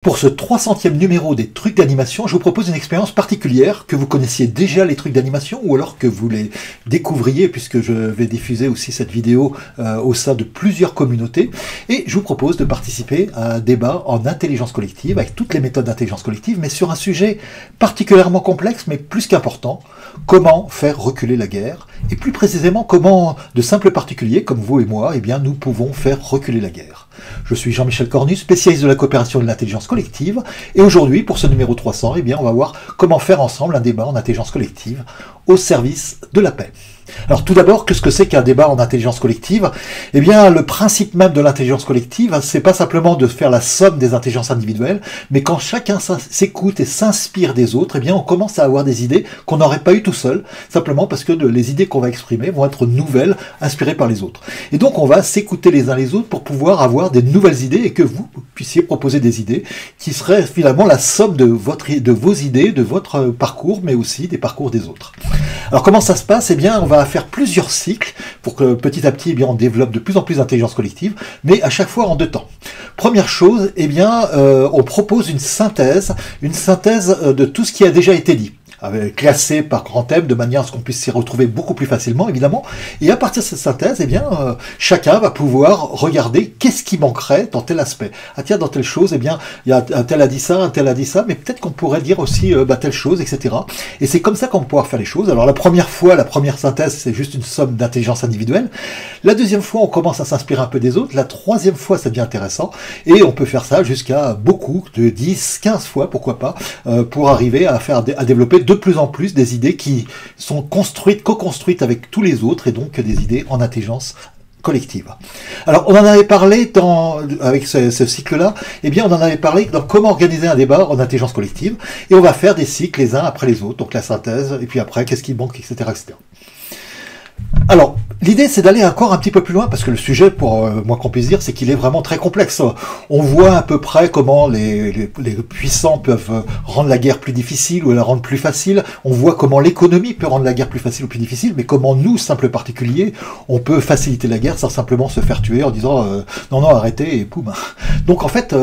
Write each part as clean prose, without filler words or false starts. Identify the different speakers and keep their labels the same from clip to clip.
Speaker 1: Pour ce 300e numéro des trucs d'animation, je vous propose une expérience particulière, que vous connaissiez déjà les trucs d'animation ou alors que vous les découvriez, puisque je vais diffuser aussi cette vidéo au sein de plusieurs communautés. Et je vous propose de participer à un débat en intelligence collective, avec toutes les méthodes d'intelligence collective, mais sur un sujet particulièrement complexe, mais plus qu'important: comment faire reculer la guerre, et plus précisément comment de simples particuliers comme vous et moi, eh bien, nous pouvons faire reculer la guerre. Je suis Jean-Michel Cornu, spécialiste de la coopération et de l'intelligence collective, et aujourd'hui, pour ce numéro 300, eh bien, on va voir comment faire ensemble un débat en intelligence collective au service de la paix. Alors tout d'abord, qu'est-ce que c'est qu'un débat en intelligence collective? Eh bien, le principe même de l'intelligence collective, c'est pas simplement de faire la somme des intelligences individuelles, mais quand chacun s'écoute et s'inspire des autres, eh bien, on commence à avoir des idées qu'on n'aurait pas eues tout seul, simplement parce que les idées qu'on va exprimer vont être nouvelles, inspirées par les autres. Et donc, on va s'écouter les uns les autres pour pouvoir avoir des nouvelles idées et que vous puissiez proposer des idées qui seraient finalement la somme de vos idées, de votre parcours, mais aussi des parcours des autres. Alors comment ça se passe? Eh bien, on va faire plusieurs cycles pour que petit à petit, eh bien, on développe de plus en plus d'intelligence collective, mais à chaque fois en 2 temps. Première chose, eh bien, on propose une synthèse de tout ce qui a déjà été dit, classé par grand thème, de manière à ce qu'on puisse s'y retrouver beaucoup plus facilement, évidemment. Et à partir de cette synthèse, eh bien, chacun va pouvoir regarder qu'est-ce qui manquerait dans tel aspect. Ah tiens, dans telle chose, eh bien, il y a un tel a dit ça, mais peut-être qu'on pourrait dire aussi telle chose, etc. Et c'est comme ça qu'on va pouvoir faire les choses. Alors la première fois, la première synthèse, c'est juste une somme d'intelligence individuelle. La deuxième fois, on commence à s'inspirer un peu des autres. La troisième fois, ça devient intéressant. Et on peut faire ça jusqu'à beaucoup, de 10, 15 fois, pourquoi pas, pour arriver à développer de plus en plus des idées qui sont construites, co-construites avec tous les autres, et donc des idées en intelligence collective. Alors, on en avait parlé avec ce cycle-là, eh bien, on en avait parlé dans comment organiser un débat en intelligence collective, et on va faire des cycles les uns après les autres, donc la synthèse, et puis après, qu'est-ce qui manque, etc., etc. Alors, l'idée, c'est d'aller encore un petit peu plus loin, parce que le sujet, pour moi qu'on puisse dire, c'est qu'il est vraiment très complexe. On voit à peu près comment les puissants peuvent rendre la guerre plus difficile ou la rendre plus facile. On voit comment l'économie peut rendre la guerre plus facile ou plus difficile, mais comment nous, simples particuliers, on peut faciliter la guerre sans simplement se faire tuer en disant non, non, arrêtez, et poum. Donc, en fait,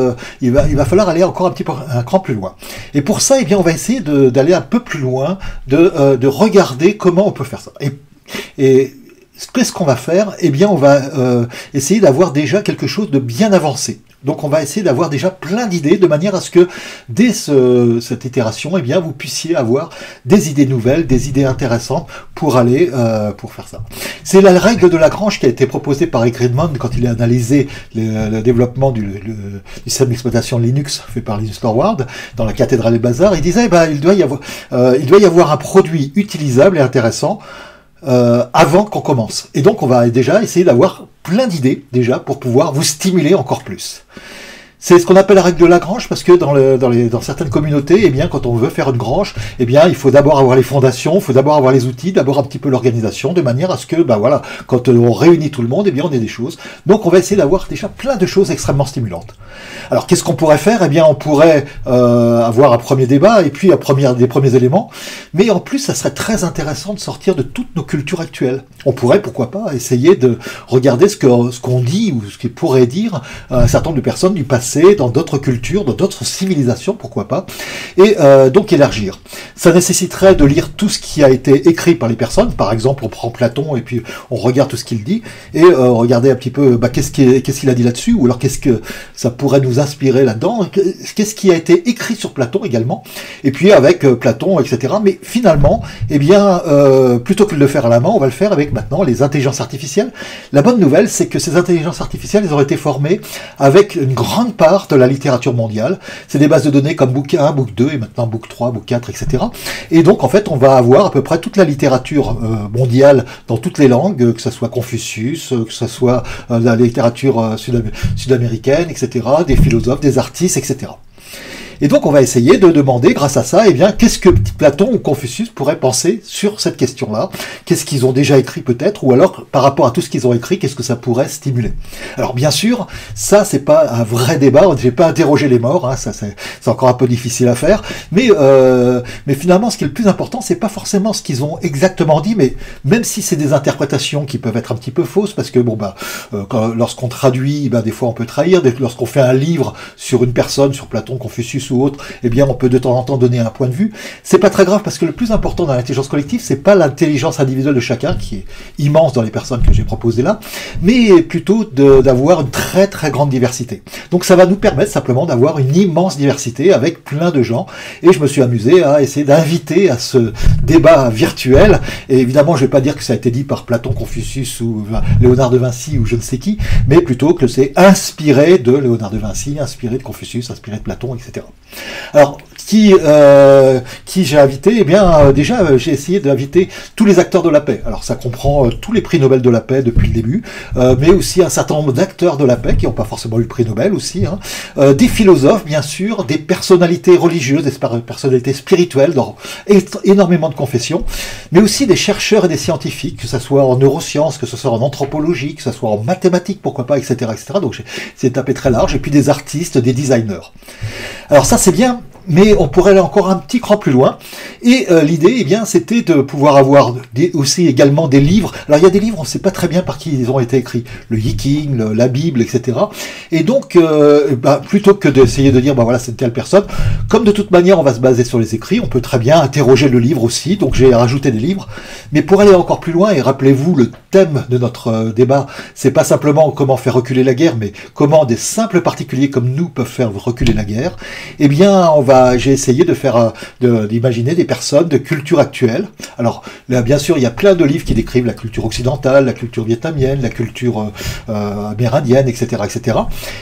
Speaker 1: il va falloir aller encore un cran plus loin. Et pour ça, eh bien, on va essayer d'aller un peu plus loin, de regarder comment on peut faire ça. Et qu'est-ce qu'on va faire? Eh bien, on va essayer d'avoir déjà quelque chose de bien avancé. Donc, on va essayer d'avoir déjà plein d'idées, de manière à ce que, dès cette itération, eh bien, vous puissiez avoir des idées nouvelles, des idées intéressantes pour faire ça. C'est la règle de Lagrange qui a été proposée par Eric Redmond quand il a analysé le développement du système d'exploitation Linux fait par Linus Torvalds dans la cathédrale des Bazars. Il disait, il doit y avoir un produit utilisable et intéressant avant qu'on commence. Et donc, on va déjà essayer d'avoir plein d'idées, déjà, pour pouvoir vous stimuler encore plus. C'est ce qu'on appelle la règle de Lagrange, parce que dans certaines communautés, eh bien, quand on veut faire une grange, eh bien, il faut d'abord avoir les fondations, il faut d'abord avoir les outils, d'abord un petit peu l'organisation, de manière à ce que, voilà, quand on réunit tout le monde, eh bien, on ait des choses. Donc, on va essayer d'avoir déjà plein de choses extrêmement stimulantes. Alors, qu'est-ce qu'on pourrait faire? Eh bien, on pourrait avoir un premier débat, et puis des premiers éléments, mais en plus, ça serait très intéressant de sortir de toutes nos cultures actuelles. On pourrait, pourquoi pas, essayer de regarder ce qu'on dit, ou ce qu'il pourrait dire un certain nombre de personnes du passé, dans d'autres cultures, dans d'autres civilisations, pourquoi pas, et donc élargir. Ça nécessiterait de lire tout ce qui a été écrit par les personnes. Par exemple, on prend Platon et puis on regarde tout ce qu'il dit, et regarder un petit peu qu'est-ce qu'il a dit là-dessus, ou alors qu'est-ce que ça pourrait nous inspirer là-dedans, qu'est-ce qui a été écrit sur Platon également, et puis avec Platon, etc. Mais finalement, eh bien, plutôt que de le faire à la main, on va le faire avec maintenant les intelligences artificielles. La bonne nouvelle, c'est que ces intelligences artificielles, elles ont été formées avec une grande part de la littérature mondiale. C'est des bases de données comme Book 1, Book 2 et maintenant Book 3, Book 4, etc. Et donc, en fait, on va avoir à peu près toute la littérature mondiale dans toutes les langues, que ce soit Confucius, que ce soit la littérature sud-américaine, etc., des philosophes, des artistes, etc. Et donc on va essayer de demander, grâce à ça, eh bien, qu'est-ce que Platon ou Confucius pourraient penser sur cette question-là? Qu'est-ce qu'ils ont déjà écrit peut-être? Ou alors, par rapport à tout ce qu'ils ont écrit, qu'est-ce que ça pourrait stimuler? Alors bien sûr, ça c'est pas un vrai débat, j'ai pas interrogé les morts, hein, ça c'est encore un peu difficile à faire, mais finalement ce qui est le plus important, c'est pas forcément ce qu'ils ont exactement dit, mais même si c'est des interprétations qui peuvent être un petit peu fausses, parce que bon lorsqu'on traduit, des fois on peut trahir, lorsqu'on fait un livre sur une personne, sur Platon, Confucius ou autre, eh bien on peut de temps en temps donner un point de vue. C'est pas très grave parce que le plus important dans l'intelligence collective, c'est pas l'intelligence individuelle de chacun, qui est immense dans les personnes que j'ai proposées là, mais plutôt d'avoir une très très grande diversité. Donc ça va nous permettre simplement d'avoir une immense diversité avec plein de gens, et je me suis amusé à essayer d'inviter à ce débat virtuel, et évidemment je vais pas dire que ça a été dit par Platon, Confucius ou Léonard de Vinci ou je ne sais qui, mais plutôt que c'est inspiré de Léonard de Vinci, inspiré de Confucius, inspiré de Platon, etc. Alors, qui j'ai invité? Eh bien, déjà, j'ai essayé d'inviter tous les acteurs de la paix. Alors, ça comprend tous les prix Nobel de la paix depuis le début, mais aussi un certain nombre d'acteurs de la paix qui n'ont pas forcément eu le prix Nobel aussi, hein. Des philosophes, bien sûr, des personnalités religieuses, des personnalités spirituelles dans énormément de confessions, mais aussi des chercheurs et des scientifiques, que ce soit en neurosciences, que ce soit en anthropologie, que ce soit en mathématiques, pourquoi pas, etc., etc. Donc, c'est tapé très large, et puis des artistes, des designers. Alors ça, c'est bien, mais on pourrait aller encore un petit cran plus loin. Et l'idée, eh bien, c'était de pouvoir avoir aussi également des livres. Alors il y a des livres, on ne sait pas très bien par qui ils ont été écrits. Le Yiking, la Bible, etc. Et donc, plutôt que d'essayer de dire, voilà, c'est telle personne, comme de toute manière, on va se baser sur les écrits, on peut très bien interroger le livre aussi. Donc j'ai rajouté des livres. Mais pour aller encore plus loin, et rappelez-vous, le thème de notre débat, c'est pas simplement comment faire reculer la guerre, mais comment des simples particuliers comme nous peuvent faire reculer la guerre. Eh bien, j'ai essayé d'imaginer des personnes de culture actuelle. Alors, là, bien sûr, il y a plein de livres qui décrivent la culture occidentale, la culture vietnamienne, la culture amérindienne, etc., etc.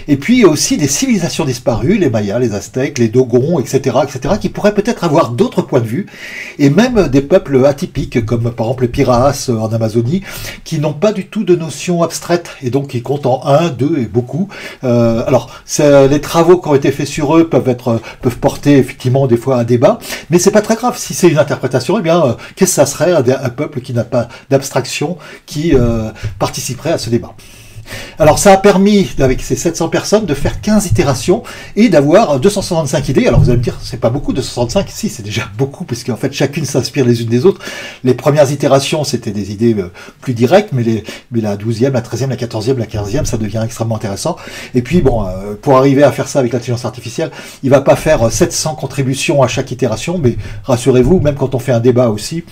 Speaker 1: Et puis aussi des civilisations disparues, les Mayas, les Aztèques, les Dogons, etc., etc., qui pourraient peut-être avoir d'autres points de vue, et même des peuples atypiques, comme par exemple les Piraas en Amazonie, qui n'ont pas du tout de notion abstraite, et donc qui comptent en 1, 2 et beaucoup. Alors, les travaux qui ont été faits sur eux peuvent porter effectivement des fois un débat, mais c'est pas très grave. Si c'est une interprétation, eh bien, qu'est-ce que ça serait un peuple qui n'a pas d'abstraction qui participerait à ce débat? Alors ça a permis, avec ces 700 personnes, de faire 15 itérations et d'avoir 265 idées. Alors vous allez me dire, c'est pas beaucoup, 265? Si, c'est déjà beaucoup, parce qu'en fait chacune s'inspire les unes des autres. Les premières itérations, c'était des idées plus directes, mais la 12e, la 13e, la 14e, la 15e, ça devient extrêmement intéressant. Et puis bon, pour arriver à faire ça avec l'intelligence artificielle, il va pas faire 700 contributions à chaque itération, mais rassurez-vous, même quand on fait un débat aussi,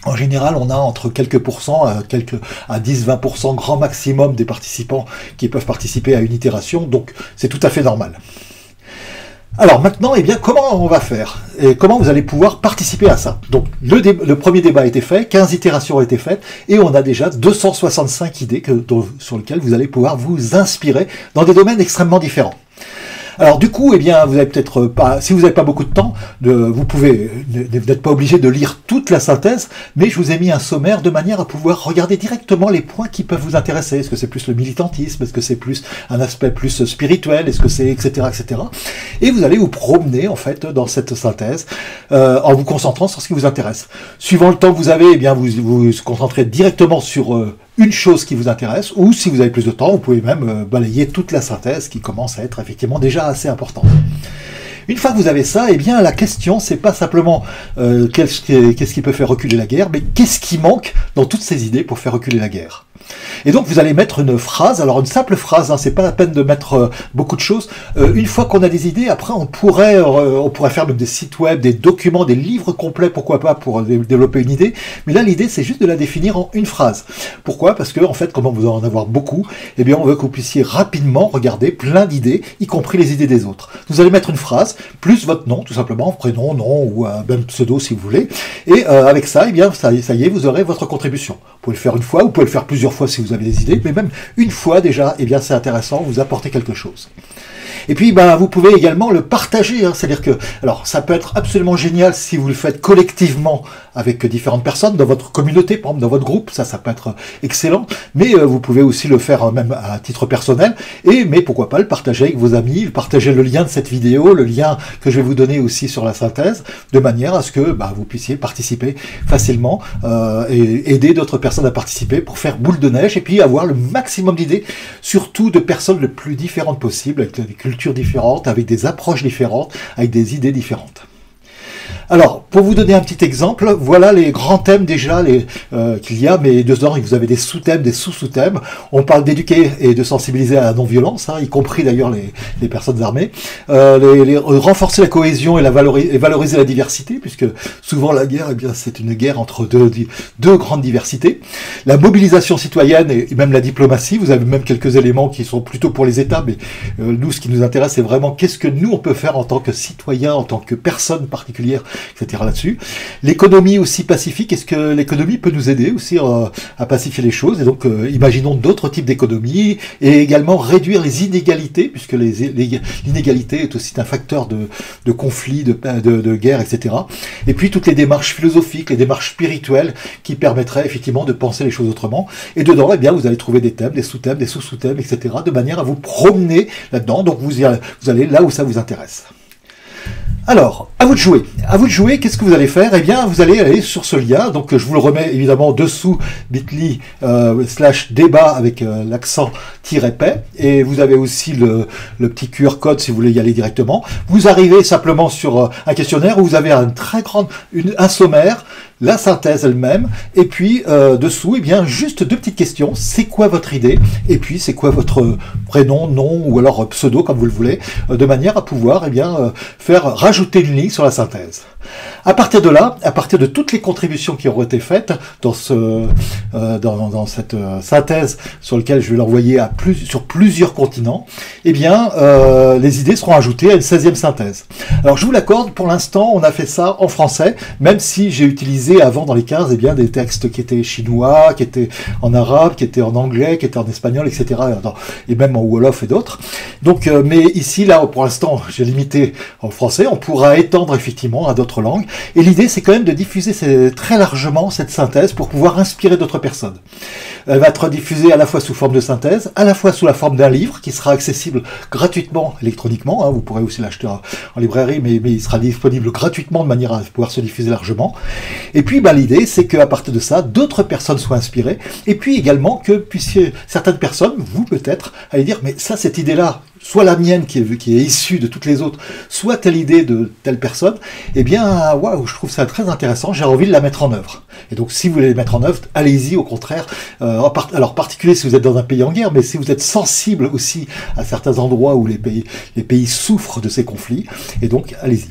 Speaker 1: en général, on a entre quelques pourcents, à 10-20% grand maximum des participants qui peuvent participer à une itération, donc c'est tout à fait normal. Alors maintenant, eh bien, comment on va faire? Et comment vous allez pouvoir participer à ça? Donc le premier débat a été fait, 15 itérations ont été faites, et on a déjà 265 idées sur lesquelles vous allez pouvoir vous inspirer dans des domaines extrêmement différents. Alors du coup, eh bien, vous avez peut-être pas, si vous n'avez pas beaucoup de temps, vous n'êtes pas obligé de lire toute la synthèse, mais je vous ai mis un sommaire de manière à pouvoir regarder directement les points qui peuvent vous intéresser. Est-ce que c'est plus le militantisme? Est-ce que c'est plus un aspect plus spirituel? Est-ce que c'est etc., etc. Et vous allez vous promener en fait dans cette synthèse en vous concentrant sur ce qui vous intéresse. Suivant le temps que vous avez, eh bien, vous vous concentrez directement sur une chose qui vous intéresse, ou si vous avez plus de temps, vous pouvez même balayer toute la synthèse qui commence à être effectivement déjà assez importante. Une fois que vous avez ça, eh bien la question c'est pas simplement qu'est-ce qui peut faire reculer la guerre, mais qu'est-ce qui manque dans toutes ces idées pour faire reculer la guerre. Et donc vous allez mettre une phrase, alors une simple phrase, hein, c'est pas la peine de mettre beaucoup de choses. Une fois qu'on a des idées, après on pourrait faire même des sites web, des documents, des livres complets, pourquoi pas, pour développer une idée. Mais là l'idée c'est juste de la définir en une phrase. Pourquoi? Parce que en fait, comme vous en avoir beaucoup, eh bien on veut que vous puissiez rapidement regarder plein d'idées, y compris les idées des autres. Vous allez mettre une phrase, plus votre nom, tout simplement, prénom, nom, ou même pseudo si vous voulez. Et avec ça, eh bien ça y est, vous aurez votre contribution. Vous pouvez le faire une fois, vous pouvez le faire plusieurs fois si vous avez des idées, mais même une fois déjà, eh bien c'est intéressant, vous apportez quelque chose. Et puis, ben, vous pouvez également le partager, hein. C'est-à-dire que, alors, ça peut être absolument génial si vous le faites collectivement avec différentes personnes dans votre communauté, par exemple dans votre groupe, ça peut être excellent, mais vous pouvez aussi le faire même à titre personnel, mais pourquoi pas le partager avec vos amis, partager le lien de cette vidéo, le lien que je vais vous donner aussi sur la synthèse, de manière à ce que vous puissiez participer facilement et aider d'autres personnes à participer pour faire boule de neige et puis avoir le maximum d'idées, surtout de personnes les plus différentes possibles, avec des cultures différentes, avec des approches différentes, avec des idées différentes. Alors, pour vous donner un petit exemple, voilà les grands thèmes déjà qu'il y a, mais dedans, vous avez des sous-thèmes, des sous-sous-thèmes. On parle d'éduquer et de sensibiliser à la non-violence, hein, y compris d'ailleurs les personnes armées. Renforcer la cohésion et valoriser la diversité, puisque souvent la guerre, eh bien, c'est une guerre entre deux grandes diversités. La mobilisation citoyenne et même la diplomatie, vous avez même quelques éléments qui sont plutôt pour les États, mais nous, ce qui nous intéresse, c'est vraiment qu'est-ce que nous, on peut faire en tant que citoyens, en tant que personnes particulières, etc. là-dessus. L'économie aussi pacifique, est-ce que l'économie peut nous aider aussi à pacifier les choses? Et donc, imaginons d'autres types d'économie et également réduire les inégalités, puisque l'inégalité est aussi un facteur de conflit, de guerre, etc. Et puis, toutes les démarches philosophiques, les démarches spirituelles qui permettraient effectivement de penser les choses autrement. Et dedans, eh bien, vous allez trouver des thèmes, des sous-thèmes, des sous-sous-thèmes, etc. de manière à vous promener là-dedans. Donc, vous allez là où ça vous intéresse. Alors, à vous de jouer. À vous de jouer, qu'est-ce que vous allez faire? Eh bien, vous allez aller sur ce lien. Donc, je vous le remets évidemment dessous, bit.ly/débat avec l'accent -paix. Et vous avez aussi le petit QR code si vous voulez y aller directement. Vous arrivez simplement sur un questionnaire où vous avez un sommaire, la synthèse elle-même, et puis dessous, eh bien, juste deux petites questions. C'est quoi votre idée? Et puis, c'est quoi votre prénom, nom, ou alors pseudo, comme vous le voulez, de manière à pouvoir, eh bien, rajouter une ligne sur la synthèse. À partir de là, à partir de toutes les contributions qui auront été faites dans cette synthèse sur laquelle je vais l'envoyer sur plusieurs continents, eh bien, les idées seront ajoutées à une 16e synthèse. Alors, je vous l'accorde, pour l'instant, on a fait ça en français, même si j'ai utilisé avant, dans les 15, eh bien, des textes qui étaient chinois, qui étaient en arabe, qui étaient en anglais, qui étaient en espagnol, etc., et même en wolof et d'autres. Donc, mais ici, là, pour l'instant, j'ai limité en français. On pourra étendre effectivement à d'autres langues. Et l'idée, c'est quand même de diffuser très largement cette synthèse pour pouvoir inspirer d'autres personnes. Elle va être diffusée à la fois sous forme de synthèse, à la fois sous la forme d'un livre qui sera accessible gratuitement électroniquement. Hein, vous pourrez aussi l'acheter en librairie, mais il sera disponible gratuitement de manière à pouvoir se diffuser largement. Et puis, l'idée, c'est qu'à partir de ça, d'autres personnes soient inspirées. Et puis également que certaines personnes, vous peut-être, allez dire, mais ça, cette idée-là, soit la mienne qui est issue de toutes les autres, soit telle idée de telle personne, eh bien, waouh, je trouve ça très intéressant, j'ai envie de la mettre en œuvre. Et donc, si vous voulez la mettre en œuvre, allez-y, au contraire. Alors, particulier si vous êtes dans un pays en guerre, mais si vous êtes sensible aussi à certains endroits où les pays souffrent de ces conflits, et donc, allez-y.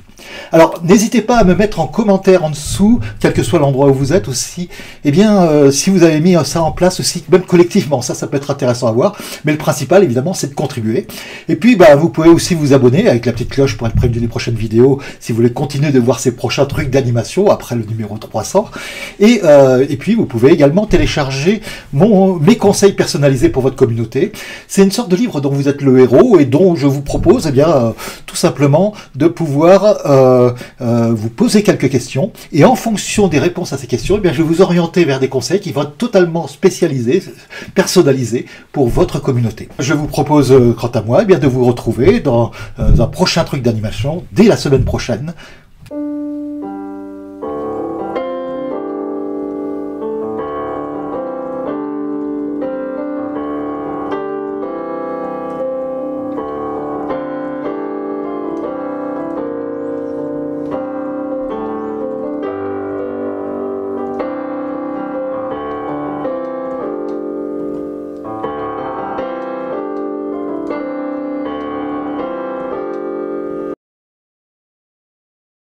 Speaker 1: Alors, n'hésitez pas à me mettre en commentaire en dessous, quel que soit l'endroit où vous êtes aussi, eh bien, si vous avez mis ça en place aussi, même collectivement, ça peut être intéressant à voir, mais le principal, évidemment, c'est de contribuer. Et puis, vous pouvez aussi vous abonner avec la petite cloche pour être prévenu des prochaines vidéos, si vous voulez continuer de voir ces prochains trucs d'animation, après le numéro 300. Et puis, vous pouvez également télécharger mes conseils personnalisés pour votre communauté. C'est une sorte de livre dont vous êtes le héros et dont je vous propose, eh bien, tout simplement, de pouvoir vous poser quelques questions, et en fonction des réponses à ces questions, eh bien, je vais vous orienter vers des conseils qui vont être totalement spécialisés, personnalisés pour votre communauté. Je vous propose, quant à moi, eh bien, de vous retrouver dans un prochain truc d'animation dès la semaine prochaine.